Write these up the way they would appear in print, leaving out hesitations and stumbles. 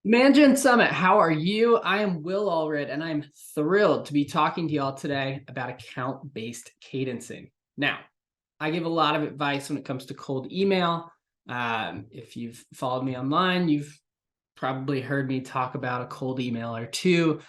Management Summit, how are you? I am Will Allred, and I'm thrilled to be talking to y'all today about account-based cadencing. Now, I give a lot of advice when it comes to cold email. If you've followed me online, you've probably heard me talk about a cold email or two.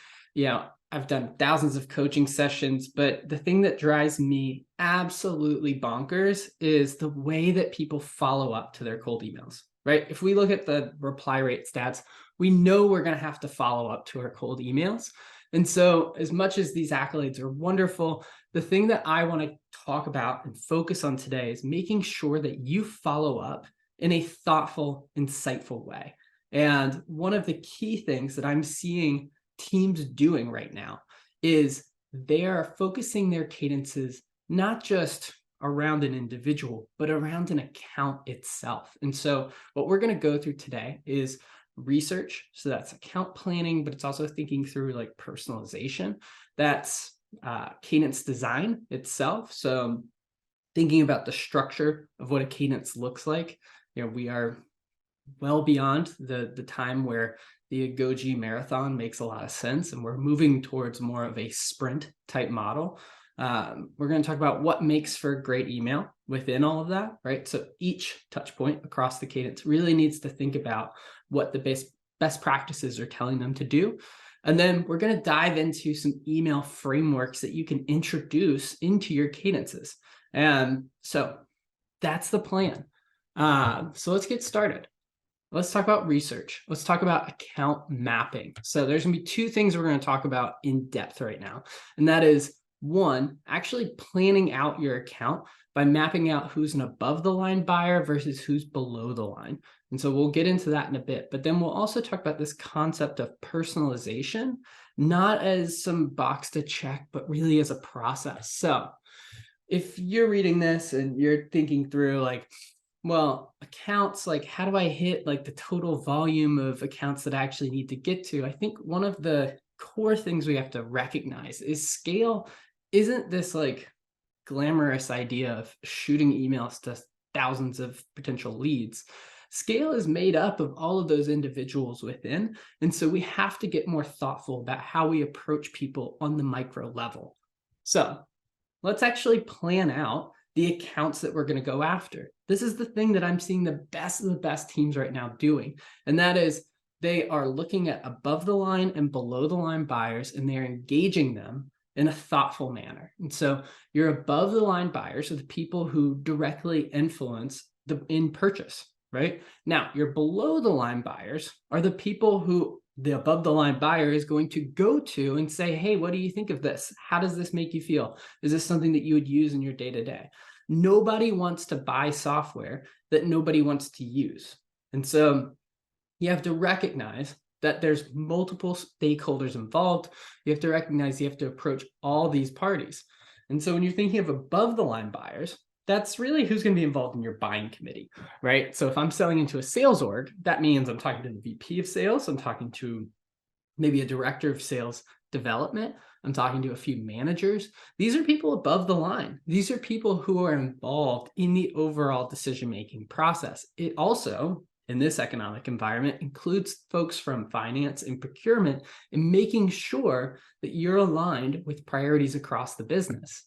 I've done thousands of coaching sessions, but the thing that drives me absolutely bonkers is the way that people follow up to their cold emails, right? If we look at the reply rate stats, we know we're going to have to follow up to our cold emails. And so as much as these accolades are wonderful, the thing that I want to talk about and focus on today is making sure that you follow up in a thoughtful, insightful way. And one of the key things that I'm seeing teams doing right now is they are focusing their cadences not just around an individual, but around an account itself. And so what we're going to go through today is research. So that's account planning, but it's also thinking through like personalization. That's cadence design itself. So thinking about the structure of what a cadence looks like. We are well beyond the time where the Agoge marathon makes a lot of sense, and we're moving towards more of a sprint type model. We're going to talk about what makes for a great email within all of that, right? So each touch point across the cadence really needs to think about what the best practices are telling them to do. And then we're going to dive into some email frameworks that you can introduce into your cadences. And so that's the plan. So let's get started. Let's talk about research. Let's talk about account mapping. So there's going to be two things we're going to talk about in depth right now. And that is, one, actually planning out your account by mapping out who's an above the line buyer versus who's below the line. And so we'll get into that in a bit. But then we'll also talk about this concept of personalization, not as some box to check, but really as a process. So if you're reading this and you're thinking through like, well, accounts, like how do I hit like the total volume of accounts that I actually need to get to? I think one of the core things we have to recognize is scale isn't this like glamorous idea of shooting emails to thousands of potential leads. Scale is made up of all of those individuals within. And so we have to get more thoughtful about how we approach people on the micro level. So let's actually plan out the accounts that we're going to go after. This is the thing that I'm seeing the best of the best teams right now doing. And that is they are looking at above the line and below the line buyers, and they're engaging them in a thoughtful manner. And so your above the line buyers are the people who directly influence the in purchase, right? Now, your below the line buyers are the people who the above the line buyer is going to go to and say, hey, what do you think of this? How does this make you feel? Is this something that you would use in your day-to-day? Nobody wants to buy software that nobody wants to use. And so you have to recognize that there's multiple stakeholders involved. You have to recognize you have to approach all these parties. And so when you're thinking of above the line buyers, that's really who's going to be involved in your buying committee, right? So if I'm selling into a sales org, that means I'm talking to the VP of sales. I'm talking to maybe a director of sales development. I'm talking to a few managers. These are people above the line. These are people who are involved in the overall decision-making process. It also, in this economic environment, includes folks from finance and procurement in making sure that you're aligned with priorities across the business.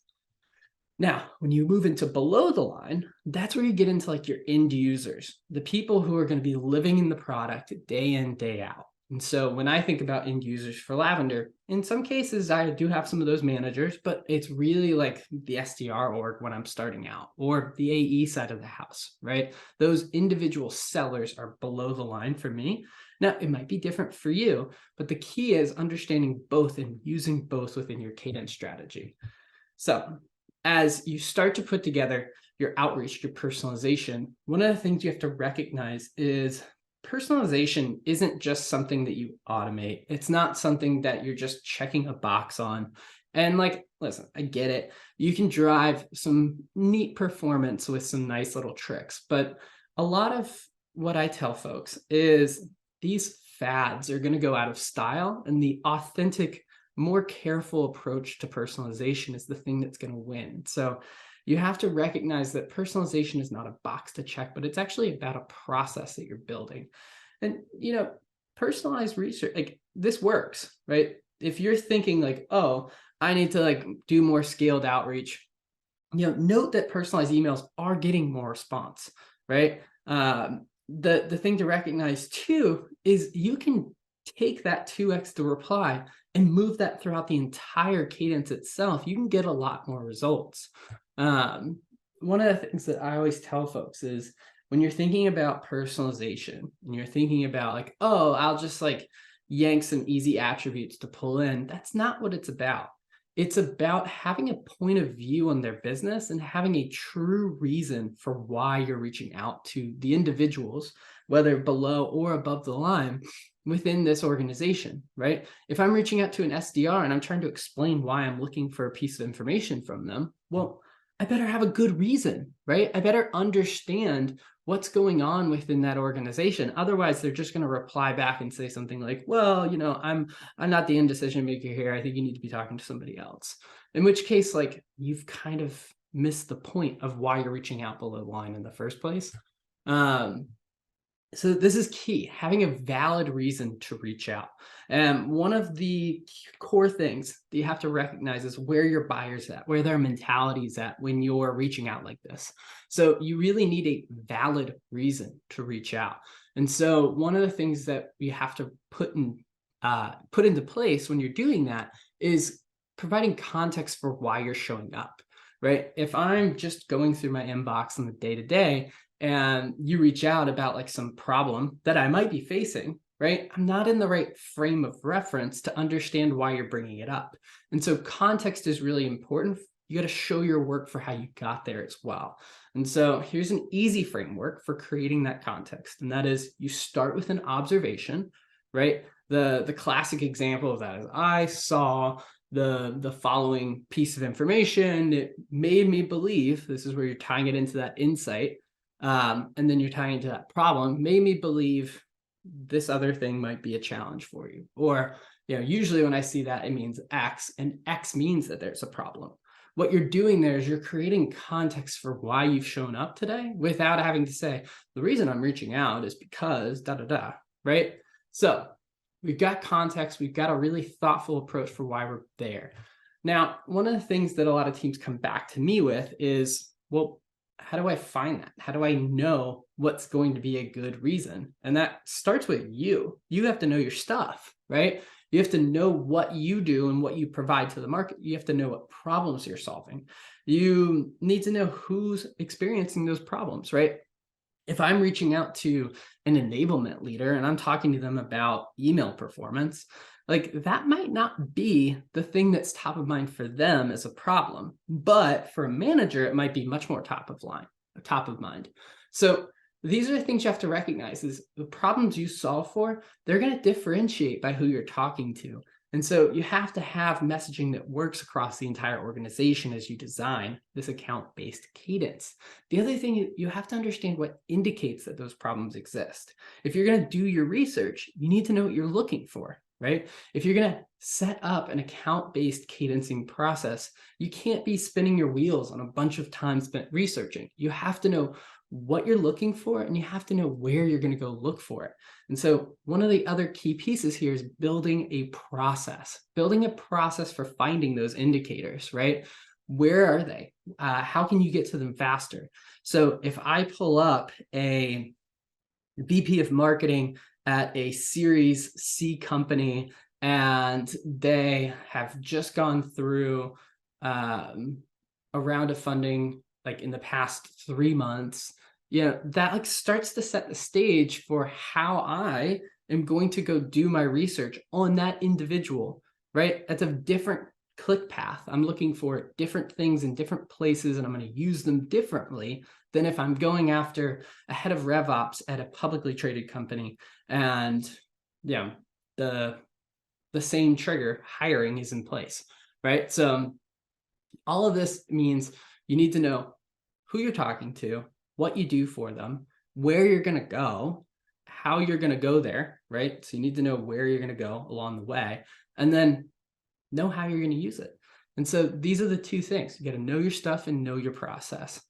Now, when you move into below the line, that's where you get into like your end users, the people who are going to be living in the product day in, day out. And so when I think about end users for Lavender, in some cases, I do have some of those managers, but it's really like the SDR org when I'm starting out, or the AE side of the house, right? Those individual sellers are below the line for me. Now, it might be different for you, but the key is understanding both and using both within your cadence strategy. So as you start to put together your outreach, your personalization, one of the things you have to recognize is personalization isn't just something that you automate. It's not something that you're just checking a box on. And like, listen, I get it. You can drive some neat performance with some nice little tricks. But a lot of what I tell folks is these fads are going to go out of style, and the authentic, more careful approach to personalization is the thing that's going to win. So you have to recognize that personalization is not a box to check, but it's actually about a process that you're building. And, personalized research, like this works, right? If you're thinking like, oh, I need to like do more scaled outreach, note that personalized emails are getting more response, right? The thing to recognize too is you can take that 2x the reply and move that throughout the entire cadence itself. You can get a lot more results. One of the things that I always tell folks is when you're thinking about personalization and you're thinking about like, oh, I'll just like yank some easy attributes to pull in, that's not what it's about. It's about having a point of view on their business and having a true reason for why you're reaching out to the individuals, whether below or above the line within this organization, right? If I'm reaching out to an SDR and I'm trying to explain why I'm looking for a piece of information from them, well, I better have a good reason, right? I better understand what's going on within that organization. Otherwise, they're just going to reply back and say something like, well, I'm not the end decision maker here. I think you need to be talking to somebody else. In which case, like, you've kind of missed the point of why you're reaching out below the line in the first place. So this is key, having a valid reason to reach out. And one of the core things that you have to recognize is where your buyer's at, where their mentality is at when you're reaching out like this. So you really need a valid reason to reach out. And so one of the things that you have to put into place when you're doing that is providing context for why you're showing up, right? If I'm just going through my inbox on the day-to-day, and you reach out about like some problem that I might be facing, right? I'm not in the right frame of reference to understand why you're bringing it up. And so context is really important. You got to show your work for how you got there as well. And so here's an easy framework for creating that context. And that is you start with an observation, right? The classic example of that is I saw the following piece of information. It made me believe, this is where you're tying it into that insight, and then you're tying into that problem, made me believe this other thing might be a challenge for you. Or, usually when I see that, it means X, and X means that there's a problem. What you're doing there is you're creating context for why you've shown up today without having to say, the reason I'm reaching out is because da-da-da, right? So we've got context, we've got a really thoughtful approach for why we're there. Now, one of the things that a lot of teams come back to me with is, well, how do I find that? How do I know what's going to be a good reason? And that starts with you. You have to know your stuff, right? You have to know what you do and what you provide to the market. You have to know what problems you're solving. You need to know who's experiencing those problems, right? If I'm reaching out to an enablement leader and I'm talking to them about email performance, like that might not be the thing that's top of mind for them as a problem, but for a manager, it might be much more top of mind. So these are the things you have to recognize is the problems you solve for, they're going to differentiate by who you're talking to. And so you have to have messaging that works across the entire organization as you design this account-based cadence. The other thing, you have to understand what indicates that those problems exist. If you're going to do your research, you need to know what you're looking for, right? If you're going to set up an account-based cadencing process, you can't be spinning your wheels on a bunch of time spent researching. You have to know what you're looking for, and you have to know where you're going to go look for it. And so one of the other key pieces here is building a process for finding those indicators, right? Where are they? How can you get to them faster? So if I pull up a VP of marketing at a Series C company and they have just gone through a round of funding like in the past 3 months, that like starts to set the stage for how I am going to go do my research on that individual, right? That's a different click path. I'm looking for different things in different places, and I'm going to use them differently than if I'm going after a head of RevOps at a publicly traded company. And the same trigger, hiring, is in place, right? So all of this means you need to know who you're talking to, what you do for them, where you're going to go, how you're going to go there, right? So you need to know where you're going to go along the way, and then know how you're going to use it. And so these are the two things. You got to know your stuff and know your process.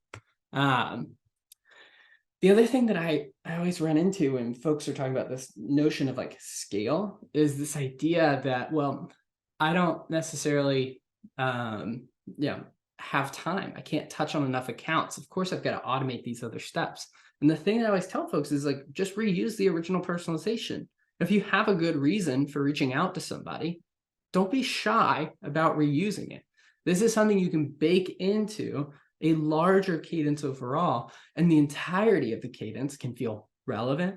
The other thing that I always run into when folks are talking about this notion of like scale is this idea that, well, I don't necessarily, um, you know, have time. I can't touch on enough accounts. Of course, I've got to automate these other steps. And the thing that I always tell folks is like, just reuse the original personalization. If you have a good reason for reaching out to somebody, don't be shy about reusing it. This is something you can bake into a larger cadence overall, and the entirety of the cadence can feel relevant,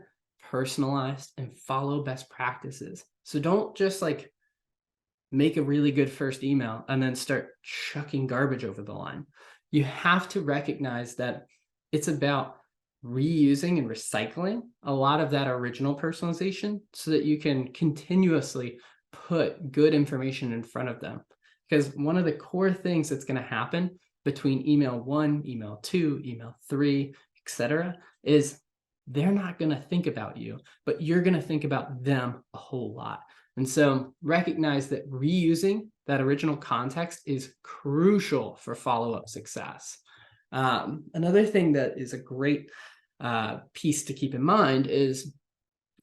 personalized, and follow best practices. So don't just like make a really good first email and then start chucking garbage over the line. You have to recognize that it's about reusing and recycling a lot of that original personalization so that you can continuously put good information in front of them. Because one of the core things that's going to happen between email 1, email 2, email 3, etc., is they're not going to think about you, but you're going to think about them a whole lot. And so recognize that reusing that original context is crucial for follow-up success. Another thing that is a great piece to keep in mind is,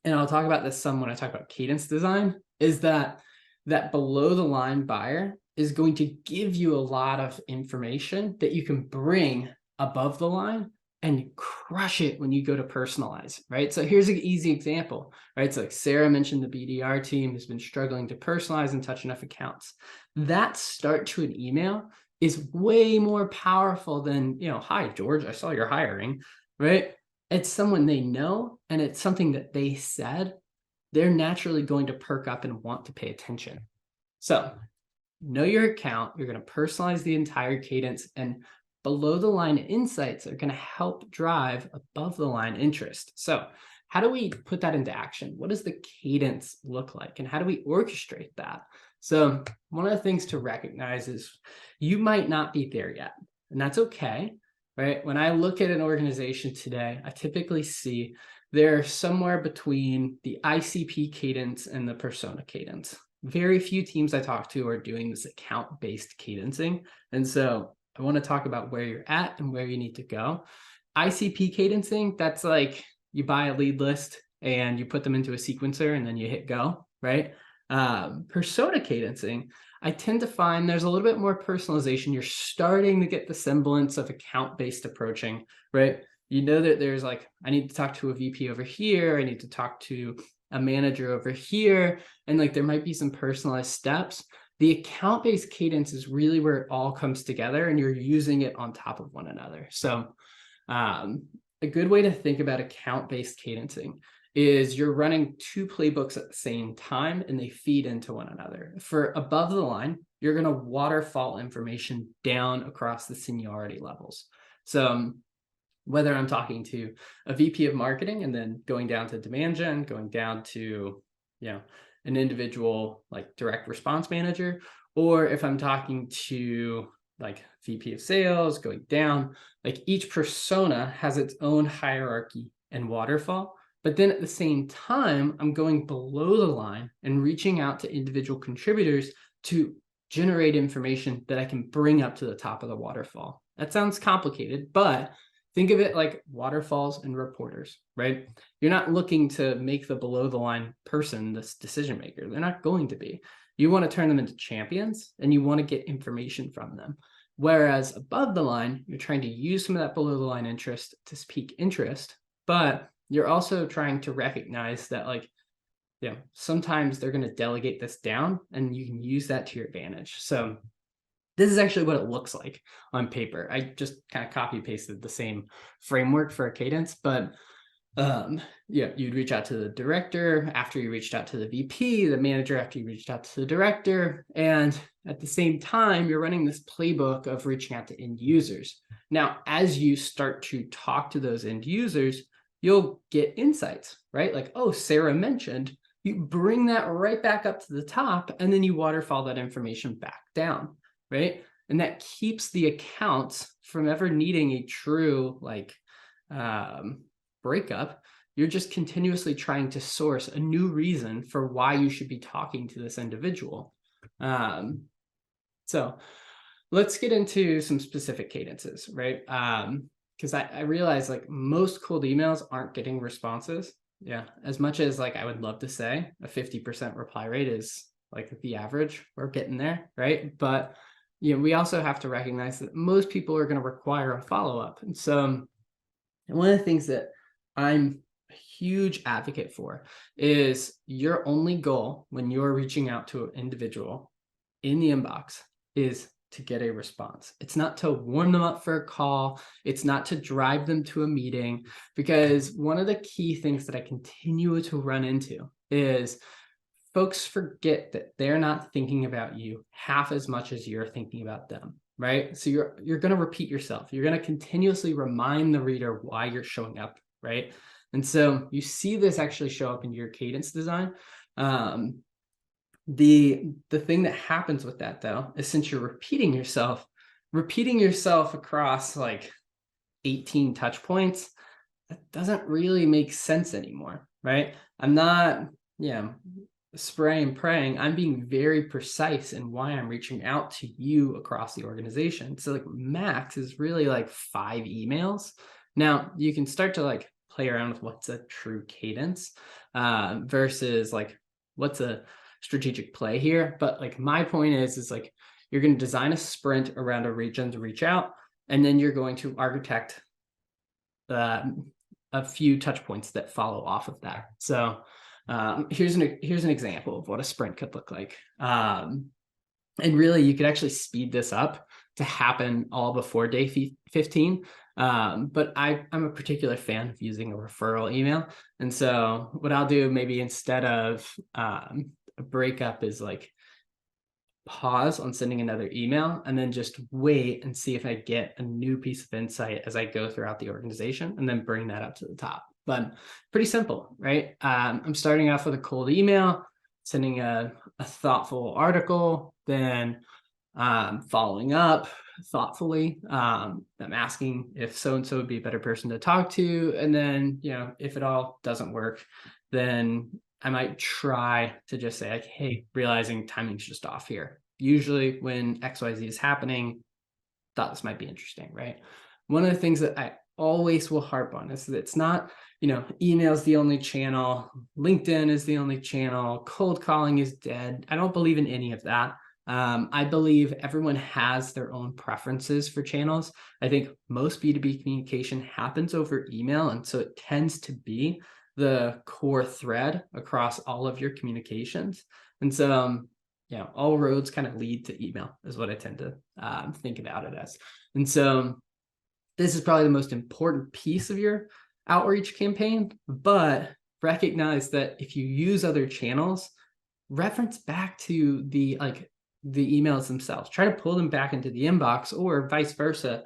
and I'll talk about this some when I talk about cadence design, is that below the line buyer is going to give you a lot of information that you can bring above the line and crush it when you go to personalize, right? So here's an easy example, right? So like Sarah mentioned, the BDR team has been struggling to personalize and touch enough accounts. That start to an email is way more powerful than, hi, George, I saw you're hiring, right? It's someone they know, and it's something that they said. They're naturally going to perk up and want to pay attention. So know your account, you're going to personalize the entire cadence, and below the line insights are going to help drive above the line interest. So how do we put that into action? What does the cadence look like, and how do we orchestrate that? So one of the things to recognize is you might not be there yet, and that's okay, right? When I look at an organization today, I typically see they're somewhere between the ICP cadence and the persona cadence. Very few teams I talk to are doing this account-based cadencing. And so I want to talk about where you're at and where you need to go. ICP cadencing, that's like you buy a lead list and you put them into a sequencer and then you hit go, right? Persona cadencing, I tend to find there's a little bit more personalization. You're starting to get the semblance of account-based approaching, right? You know that there's like, I need to talk to a VP over here. I need to talk to a manager over here. And like, there might be some personalized steps. The account-based cadence is really where it all comes together, and you're using it on top of one another. So a good way to think about account-based cadencing is you're running two playbooks at the same time and they feed into one another. For above the line, you're going to waterfall information down across the seniority levels. So whether I'm talking to a VP of marketing and then going down to demand gen, going down to, an individual like direct response manager, or if I'm talking to like VP of sales, going down, like each persona has its own hierarchy and waterfall. But then at the same time, I'm going below the line and reaching out to individual contributors to generate information that I can bring up to the top of the waterfall. That sounds complicated, but think of it like waterfalls and reporters, right? You're not looking to make the below the line person this decision maker. They're not going to be. You want to turn them into champions, and you want to get information from them. Whereas above the line, you're trying to use some of that below the line interest to pique interest, but you're also trying to recognize that like, sometimes they're going to delegate this down and you can use that to your advantage. So this is actually what it looks like on paper. I just kind of copy pasted the same framework for a cadence, but you'd reach out to the director after you reached out to the VP, the manager after you reached out to the director, and at the same time, you're running this playbook of reaching out to end users. Now, as you start to talk to those end users, you'll get insights, right? Like, oh, Sarah mentioned, you bring that right back up to the top, and then you waterfall that information back down, right? And that keeps the accounts from ever needing a true like breakup. You're just continuously trying to source a new reason for why you should be talking to this individual. So let's get into some specific cadences, right? because I realize like most cold emails aren't getting responses. Yeah, as much as like I would love to say a 50% reply rate is like the average, we're getting there, right? But we also have to recognize that most people are going to require a follow-up. And so one of the things that I'm a huge advocate for is your only goal when you're reaching out to an individual in the inbox is to get a response. It's not to warm them up for a call. It's not to drive them to a meeting, because one of the key things that I continue to run into is folks forget that they're not thinking about you half as much as you're thinking about them, right? So you're going to repeat yourself. You're going to continuously remind the reader why you're showing up, right? And so you see this actually show up in your cadence design. The thing that happens with that, though, is since you're repeating yourself across like 18 touch points, that doesn't really make sense anymore, right? I'm not, spray and praying. I'm being very precise in why I'm reaching out to you across the organization. So like max is really like 5 emails. Now you can start to like play around with what's a true cadence versus like what's a strategic play here. But like my point is like you're going to design a sprint around a region to reach out, and then you're going to architect a few touch points that follow off of that. So here's an example of what a sprint could look like. And really, you could actually speed this up to happen all before day 15. But I'm a particular fan of using a referral email. And so what I'll do maybe instead of a breakup is like pause on sending another email and then just wait and see if I get a new piece of insight as I go throughout the organization, and then bring that up to the top. But pretty simple, right? I'm starting off with a cold email, sending a thoughtful article, then following up thoughtfully. I'm asking if so-and-so would be a better person to talk to. And then, if it all doesn't work, then I might try to just say like, hey, realizing timing's just off here. Usually when XYZ is happening, thought this might be interesting, right? One of the things that I always will harp on is that it's not, email is the only channel, LinkedIn is the only channel, cold calling is dead. I don't believe in any of that. I believe everyone has their own preferences for channels. I think most B2B communication happens over email, and so it tends to be the core thread across all of your communications. And so, all roads kind of lead to email is what I tend to think about it as. And so this is probably the most important piece of your outreach campaign, but recognize that if you use other channels, reference back to the emails themselves. Try to pull them back into the inbox, or vice versa.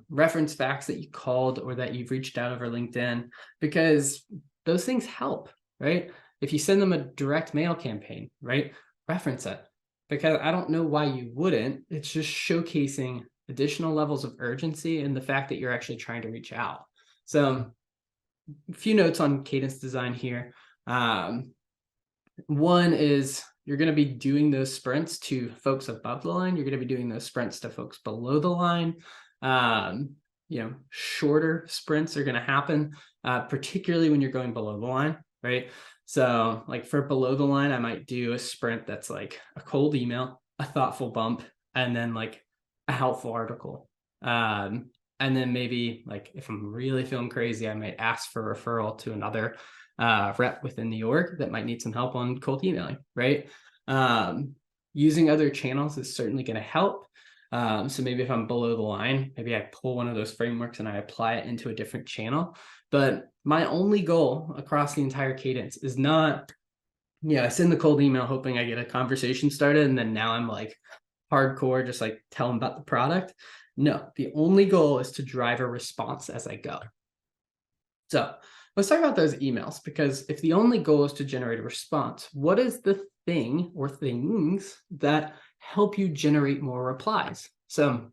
Reference facts that you called or that you've reached out over LinkedIn, because those things help, right? If you send them a direct mail campaign, right, reference it, because I don't know why you wouldn't. It's just showcasing additional levels of urgency and the fact that you're actually trying to reach out. So a few notes on cadence design here. One is you're going to be doing those sprints to folks above the line. You're going to be doing those sprints to folks below the line. Shorter sprints are going to happen, particularly when you're going below the line, right? So like for below the line, I might do a sprint that's like a cold email, a thoughtful bump, and then like a helpful article. And then maybe like if I'm really feeling crazy, I might ask for a referral to another rep within the org that might need some help on cold emailing, right? Using other channels is certainly going to help. So maybe if I'm below the line, maybe I pull one of those frameworks and I apply it into a different channel. But my only goal across the entire cadence is not, I send the cold email hoping I get a conversation started, and then now I'm like hardcore, just like tell them about the product. No, the only goal is to drive a response as I go. So let's talk about those emails, because if the only goal is to generate a response, what is the thing or things that help you generate more replies? So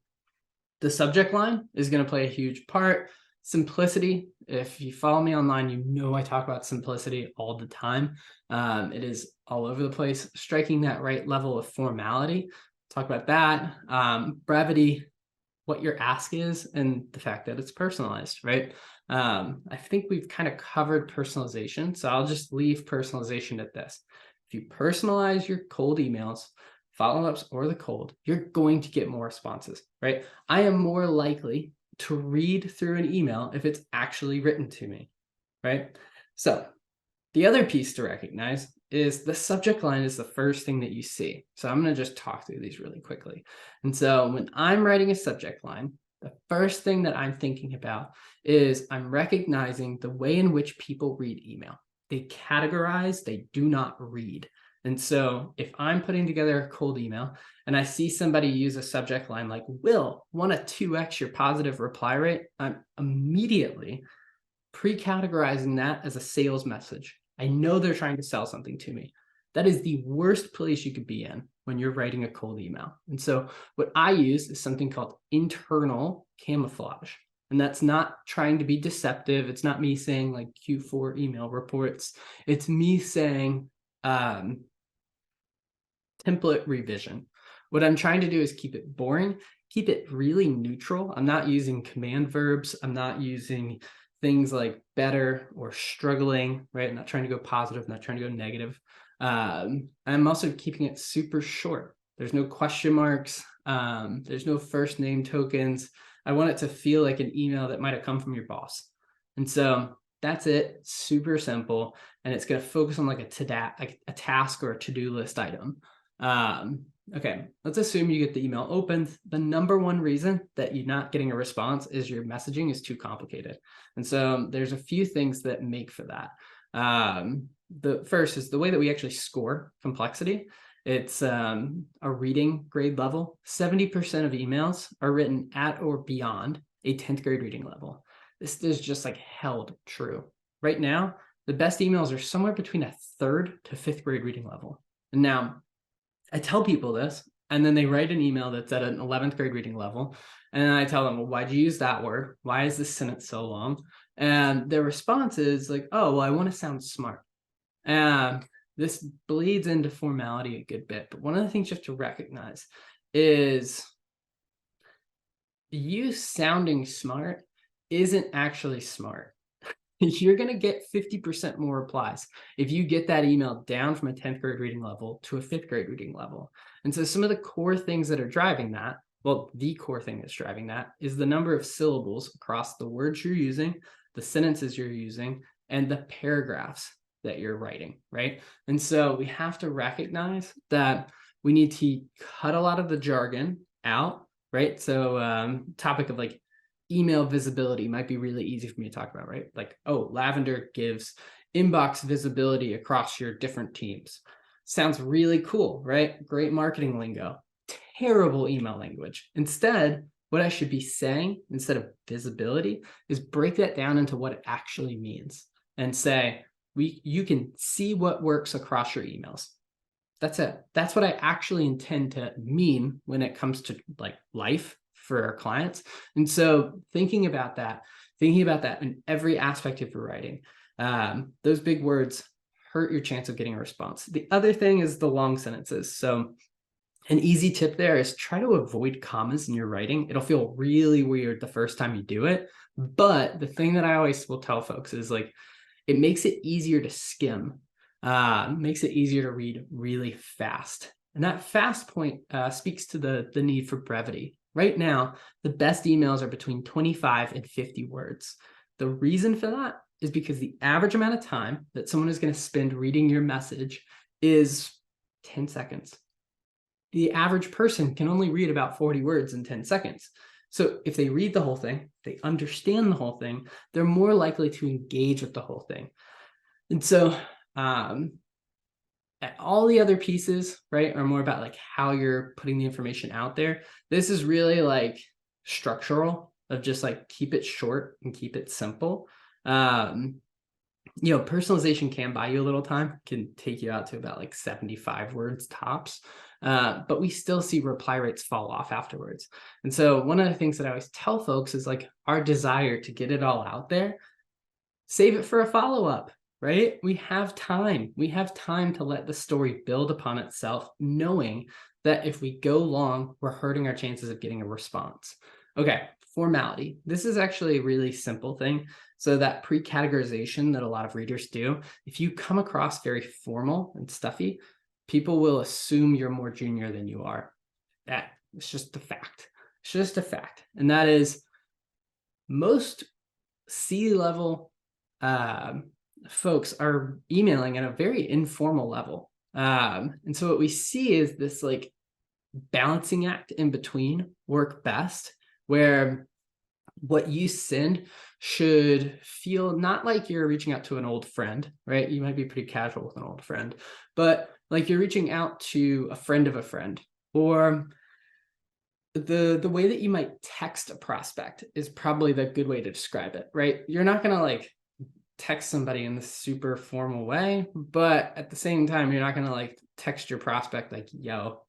the subject line is going to play a huge part. Simplicity. If you follow me online, I talk about simplicity all the time. It is all over the place. Striking that right level of formality. Talk about that. Brevity. what your ask is and the fact that it's personalized, right? I think we've kind of covered personalization, so I'll just leave personalization at this. If you personalize your cold emails, follow-ups, or the cold, you're going to get more responses, right? I am more likely to read through an email if it's actually written to me, right? So the other piece to recognize is the subject line is the first thing that you see. So I'm going to just talk through these really quickly. And so when I'm writing a subject line, the first thing that I'm thinking about is I'm recognizing the way in which people read email. They categorize, they do not read. And so if I'm putting together a cold email and I see somebody use a subject line like, Will, want to 2x your positive reply rate, I'm immediately pre-categorizing that as a sales message. I know they're trying to sell something to me. That is the worst place you could be in when you're writing a cold email. And so what I use is something called internal camouflage. And that's not trying to be deceptive. It's not me saying like Q4 email reports. It's me saying template revision. What I'm trying to do is keep it boring, keep it really neutral. I'm not using command verbs. I'm not using things like better or struggling, right? I'm not trying to go positive, not trying to go negative. I'm also keeping it super short. There's no question marks. There's no first name tokens. I want it to feel like an email that might have come from your boss. And so that's it, super simple. And it's going to focus on like a task or a to-do list item. Okay, let's assume you get the email opened. The number one reason that you're not getting a response is your messaging is too complicated. And so there's a few things that make for that. The first is the way that we actually score complexity. It's a reading grade level. 70% of emails are written at or beyond a 10th grade reading level. This is just like held true. Right now, the best emails are somewhere between a 3rd to 5th grade reading level. And now, I tell people this, and then they write an email that's at an 11th grade reading level. And I tell them, well, why'd you use that word? Why is this sentence so long? And their response is like, oh, well, I want to sound smart. And this bleeds into formality a good bit. But one of the things you have to recognize is you sounding smart isn't actually smart. You're going to get 50% more replies if you get that email down from a 10th grade reading level to a 5th grade reading level. And so some of the core things that are driving that, well, the core thing that's driving that is the number of syllables across the words you're using, the sentences you're using, and the paragraphs that you're writing, right? And so we have to recognize that we need to cut a lot of the jargon out, right? So topic of like email visibility might be really easy for me to talk about, right? Like, oh, Lavender gives inbox visibility across your different teams. Sounds really cool, right? Great marketing lingo. Terrible email language. Instead, what I should be saying instead of visibility is break that down into what it actually means and say, you can see what works across your emails. That's it. That's what I actually intend to mean when it comes to like life for our clients. And so thinking about that in every aspect of your writing, those big words hurt your chance of getting a response. The other thing is the long sentences. So an easy tip there is try to avoid commas in your writing. It'll feel really weird the first time you do it. But the thing that I always will tell folks is like, it makes it easier to skim, makes it easier to read really fast. And that fast point speaks to the need for brevity. Right now, the best emails are between 25 and 50 words. The reason for that is because the average amount of time that someone is going to spend reading your message is 10 seconds. The average person can only read about 40 words in 10 seconds. So if they read the whole thing, they understand the whole thing, they're more likely to engage with the whole thing. And so all the other pieces, right, are more about like how you're putting the information out there. This is really like structural of just like keep it short and keep it simple. Personalization can buy you a little time, can take you out to about like 75 words tops. But we still see reply rates fall off afterwards. And so one of the things that I always tell folks is like our desire to get it all out there, save it for a follow-up, right? We have time. We have time to let the story build upon itself, knowing that if we go long, we're hurting our chances of getting a response. Okay, formality. This is actually a really simple thing. So that pre-categorization that a lot of readers do, if you come across very formal and stuffy, people will assume you're more junior than you are. It's just a fact. It's just a fact. And that is most C-level folks are emailing at a very informal level. And so what we see is this like balancing act in between work best, where what you send should feel not like you're reaching out to an old friend, right? You might be pretty casual with an old friend, but like you're reaching out to a friend of a friend, or the way that you might text a prospect is probably the good way to describe it, right? You're not going to like text somebody in this super formal way, but at the same time, you're not going to like text your prospect like, yo.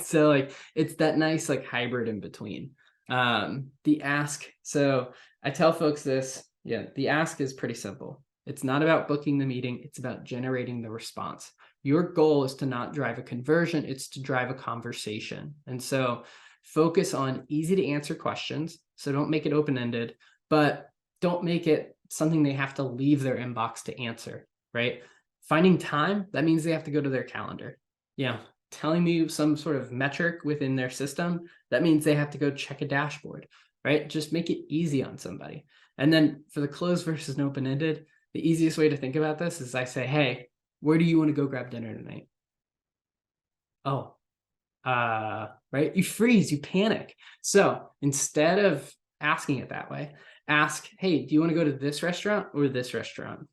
So like, it's that nice like hybrid in between. The ask. So I tell folks this, the ask is pretty simple. It's not about booking the meeting. It's about generating the response. Your goal is to not drive a conversion. It's to drive a conversation. And so focus on easy to answer questions. So don't make it open-ended, but don't make it something they have to leave their inbox to answer, right? Finding time, that means they have to go to their calendar. Telling me some sort of metric within their system, that means they have to go check a dashboard, right? Just make it easy on somebody. And then for the closed versus an open-ended, the easiest way to think about this is I say, hey, where do you want to go grab dinner tonight? Oh, right? You freeze, you panic. So instead of asking it that way, ask, hey, do you want to go to this restaurant or this restaurant?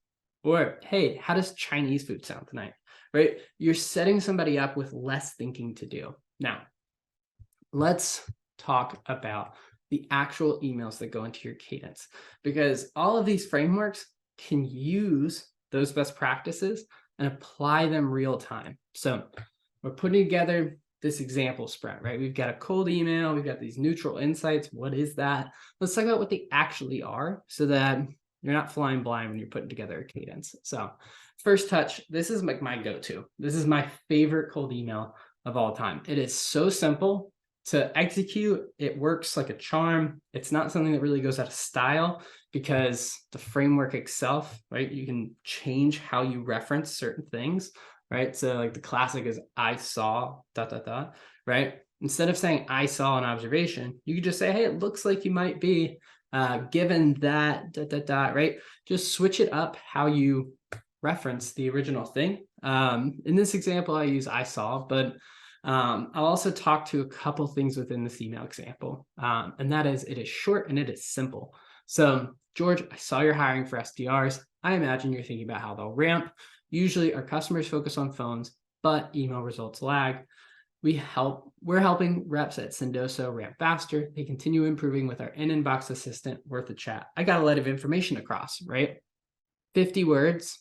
Or, hey, how does Chinese food sound tonight? Right? You're setting somebody up with less thinking to do. Now, let's talk about the actual emails that go into your cadence, because all of these frameworks can use those best practices and apply them real time. So we're putting together this example spread, right? We've got a cold email, we've got these neutral insights. What is that? Let's talk about what they actually are so that you're not flying blind when you're putting together a cadence. So first touch, this is like my go-to. This is my favorite cold email of all time. It is so simple to execute. It works like a charm. It's not something that really goes out of style because the framework itself, right? You can change how you reference certain things, right? So like the classic is I saw ... right? Instead of saying I saw an observation, you could just say, hey, it looks like you might be given that ... right? Just switch it up how you reference the original thing. In this example, I use I saw, but I'll also talk to a couple things within this email example. And that is, it is short and it is simple. So George, I saw you're hiring for SDRs. I imagine you're thinking about how they'll ramp. Usually our customers focus on phones, but email results lag. We're helping reps at Sendoso ramp faster. They continue improving with our in-inbox assistant, worth a chat. I got a lot of information across, right? 50 words,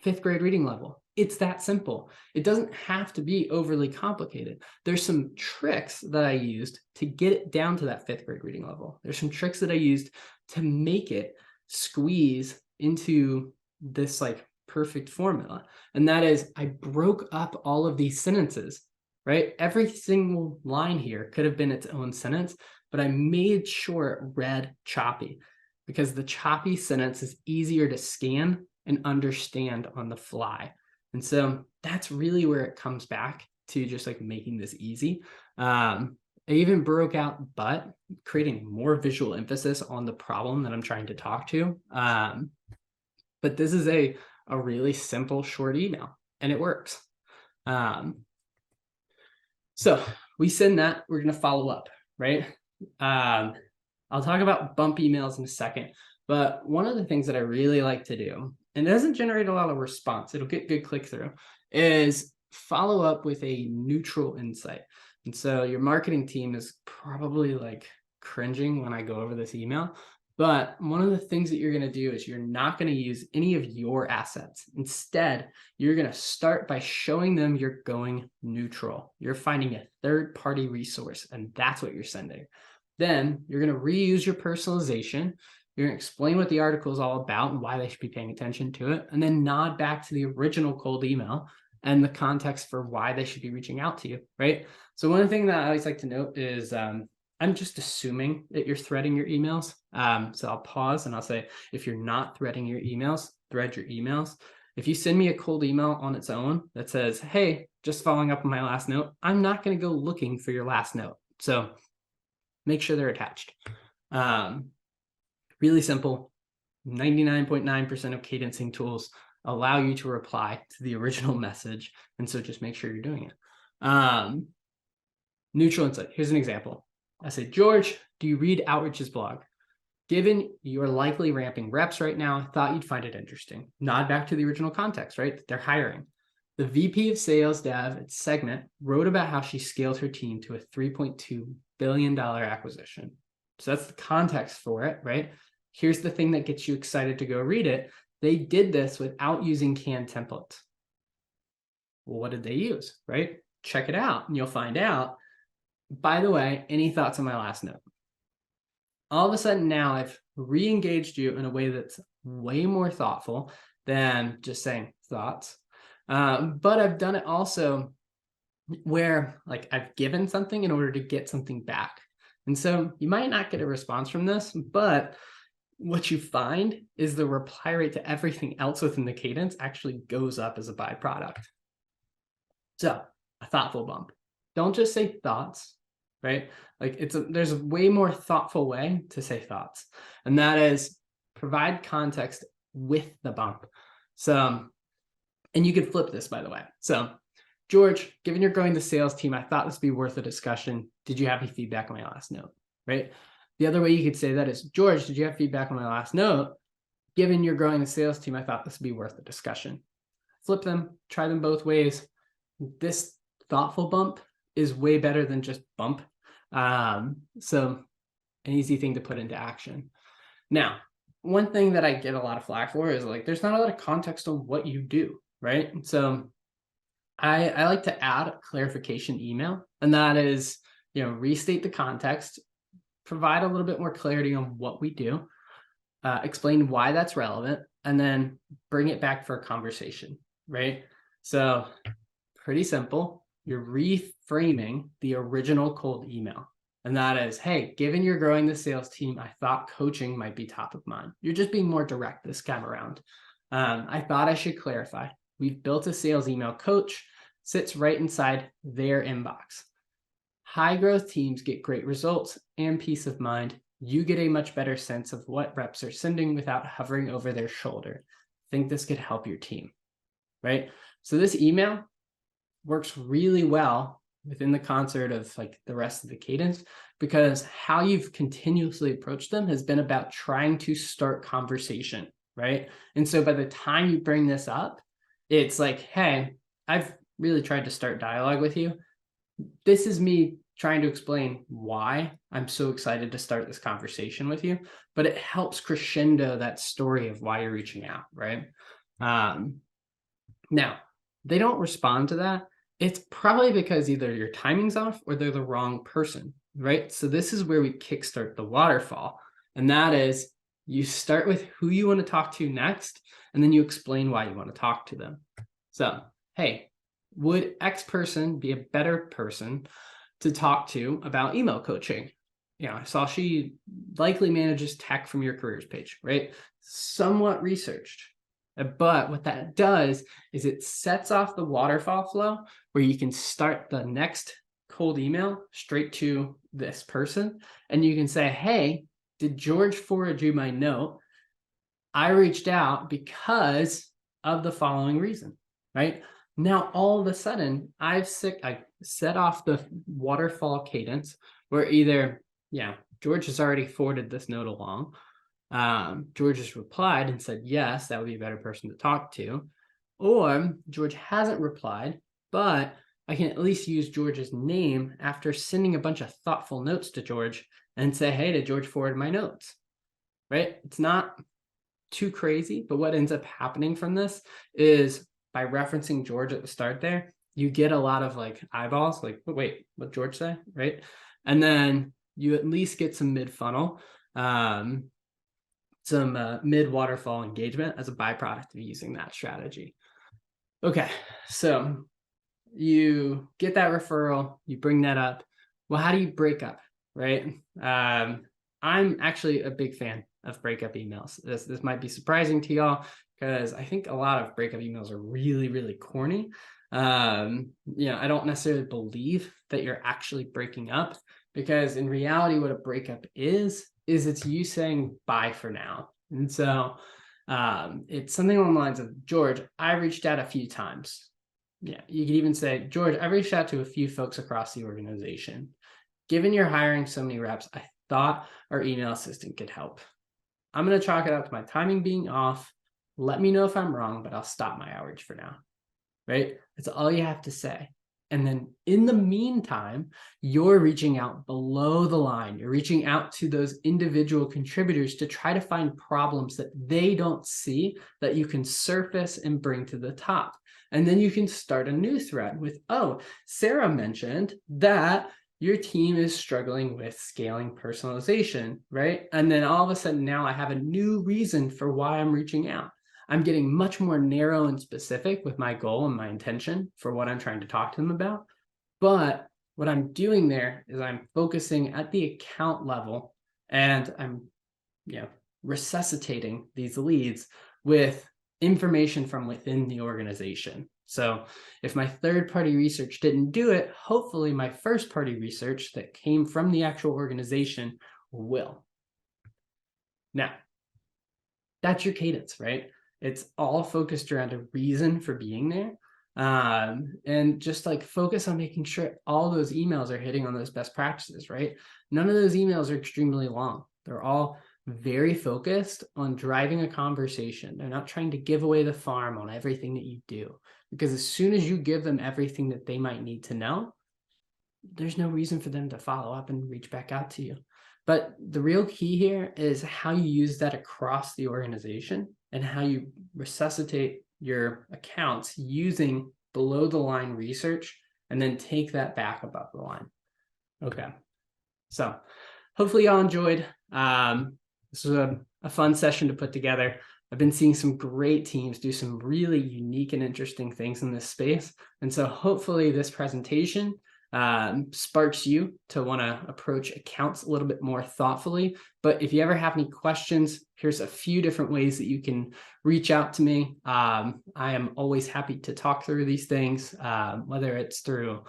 5th grade reading level. It's that simple. It doesn't have to be overly complicated. There's some tricks that I used to get it down to that 5th grade reading level. There's some tricks that I used to make it squeeze into this like perfect formula. And that is I broke up all of these sentences, right? Every single line here could have been its own sentence, but I made sure it read choppy because the choppy sentence is easier to scan and understand on the fly. And so that's really where it comes back to just like making this easy. I even broke out but, creating more visual emphasis on the problem that I'm trying to talk to. But this is a really simple short email and it works. So we send that, we're going to follow up, right? I'll talk about bump emails in a second, but one of the things that I really like to do, and it doesn't generate a lot of response, it'll get good click-through, is follow up with a neutral insight. And so your marketing team is probably like cringing when I go over this email, but one of the things that you're going to do is you're not going to use any of your assets. Instead, you're going to start by showing them you're going neutral. You're finding a third-party resource, and that's what you're sending. Then you're going to reuse your personalization. You're going to explain what the article is all about and why they should be paying attention to it, and then nod back to the original cold email and the context for why they should be reaching out to you, right? So one thing that I always like to note is I'm just assuming that you're threading your emails. So I'll pause and I'll say, if you're not threading your emails, thread your emails. If you send me a cold email on its own that says, hey, just following up on my last note, I'm not going to go looking for your last note. So make sure they're attached. Really simple. 99.9% of cadencing tools allow you to reply to the original message. And so just make sure you're doing it. Neutral insight. Here's an example. I say, George, do you read Outreach's blog? Given you're likely ramping reps right now, I thought you'd find it interesting. Nod back to the original context, right? They're hiring. The VP of Sales Dev at Segment wrote about how she scaled her team to a $3.2 billion acquisition. So that's the context for it, right? Here's the thing that gets you excited to go read it. They did this without using canned templates. Well, what did they use, right? Check it out and you'll find out. By the way, any thoughts on my last note? All of a sudden now I've re-engaged you in a way that's way more thoughtful than just saying thoughts. But I've done it also where like I've given something in order to get something back. And so you might not get a response from this, but what you find is the reply rate to everything else within the cadence actually goes up as a byproduct. So a thoughtful bump. Don't just say thoughts, right? Like there's a way more thoughtful way to say thoughts. And that is provide context with the bump. So, and you could flip this, by the way. So George, given you're growing the sales team, I thought this would be worth a discussion. Did you have any feedback on my last note, right? The other way you could say that is, George, did you have feedback on my last note? Given you're growing the sales team, I thought this would be worth a discussion. Flip them, try them both ways. This thoughtful bump is way better than just bump. So an easy thing to put into action. Now, one thing that I get a lot of flack for is like, there's not a lot of context on what you do, right? So I like to add a clarification email, and that is, restate the context, provide a little bit more clarity on what we do, explain why that's relevant, and then bring it back for a conversation, right? So pretty simple. You're reframing the original cold email. And that is, hey, given you're growing the sales team, I thought coaching might be top of mind. You're just being more direct this time around. I thought I should clarify. We've built a sales email coach, sits right inside their inbox. High growth teams get great results and peace of mind. You get a much better sense of what reps are sending without hovering over their shoulder. Think this could help your team, right? So this email works really well within the concert of like the rest of the cadence, because how you've continuously approached them has been about trying to start conversation, right? And so by the time you bring this up, it's like, hey, I've really tried to start dialogue with you. This is me trying to explain why I'm so excited to start this conversation with you, but it helps crescendo that story of why you're reaching out, right? Now, they don't respond to that. It's probably because either your timing's off or they're the wrong person, right? So this is where we kickstart the waterfall. And that is, you start with who you want to talk to next, and then you explain why you want to talk to them. So, hey, would X person be a better person to talk to about email coaching? I saw she likely manages tech from your careers page, right? Somewhat researched. But what that does is it sets off the waterfall flow where you can start the next cold email straight to this person. And you can say, hey, did George forward you my note? I reached out because of the following reason, right? Now, all of a sudden, I set off the waterfall cadence where either, George has already forwarded this note along. George has replied and said, yes, that would be a better person to talk to. Or George hasn't replied, but I can at least use George's name after sending a bunch of thoughtful notes to George and say, hey, did George forward my notes? Right? It's not too crazy, but what ends up happening from this is by referencing George at the start there, you get a lot of like eyeballs, like, wait, what George say? Right? And then you at least get some mid-funnel, some mid-waterfall engagement as a byproduct of using that strategy. Okay, so you get that referral, you bring that up. Well, how do you break up? right? I'm actually a big fan of breakup emails. This might be surprising to y'all because I think a lot of breakup emails are really, really corny. I don't necessarily believe that you're actually breaking up, because in reality, what a breakup is it's you saying bye for now. And so it's something along the lines of, George, I reached out a few times. Yeah, you could even say, George, I reached out to a few folks across the organization. Given you're hiring so many reps, I thought our email assistant could help. I'm going to chalk it up to my timing being off. Let me know if I'm wrong, but I'll stop my outreach for now, right? That's all you have to say. And then in the meantime, you're reaching out below the line. You're reaching out to those individual contributors to try to find problems that they don't see that you can surface and bring to the top. And then you can start a new thread with, oh, Sarah mentioned that your team is struggling with scaling personalization, right? And then all of a sudden now I have a new reason for why I'm reaching out. I'm getting much more narrow and specific with my goal and my intention for what I'm trying to talk to them about. But what I'm doing there is I'm focusing at the account level, and I'm resuscitating these leads with information from within the organization. So if my third-party research didn't do it, hopefully my first-party research that came from the actual organization will. Now, that's your cadence, right? It's all focused around a reason for being there. And just like focus on making sure all those emails are hitting on those best practices, right? None of those emails are extremely long. They're all very focused on driving a conversation. They're not trying to give away the farm on everything that you do, because as soon as you give them everything that they might need to know, there's no reason for them to follow up and reach back out to you. But the real key here is how you use that across the organization and how you resuscitate your accounts using below the line research and then take that back above the line. Okay. So hopefully y'all enjoyed. This was a fun session to put together. I've been seeing some great teams do some really unique and interesting things in this space. And so hopefully this presentation sparks you to want to approach accounts a little bit more thoughtfully. But if you ever have any questions, here's a few different ways that you can reach out to me. I am always happy to talk through these things, whether it's through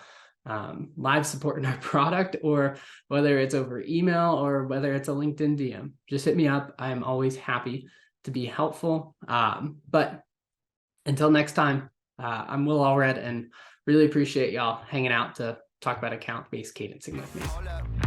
live support in our product, or whether it's over email, or whether it's a LinkedIn DM. Just hit me up. I am always happy to be helpful. But until next time, I'm Will Allred, and really appreciate y'all hanging out to talk about account-based cadencing with me.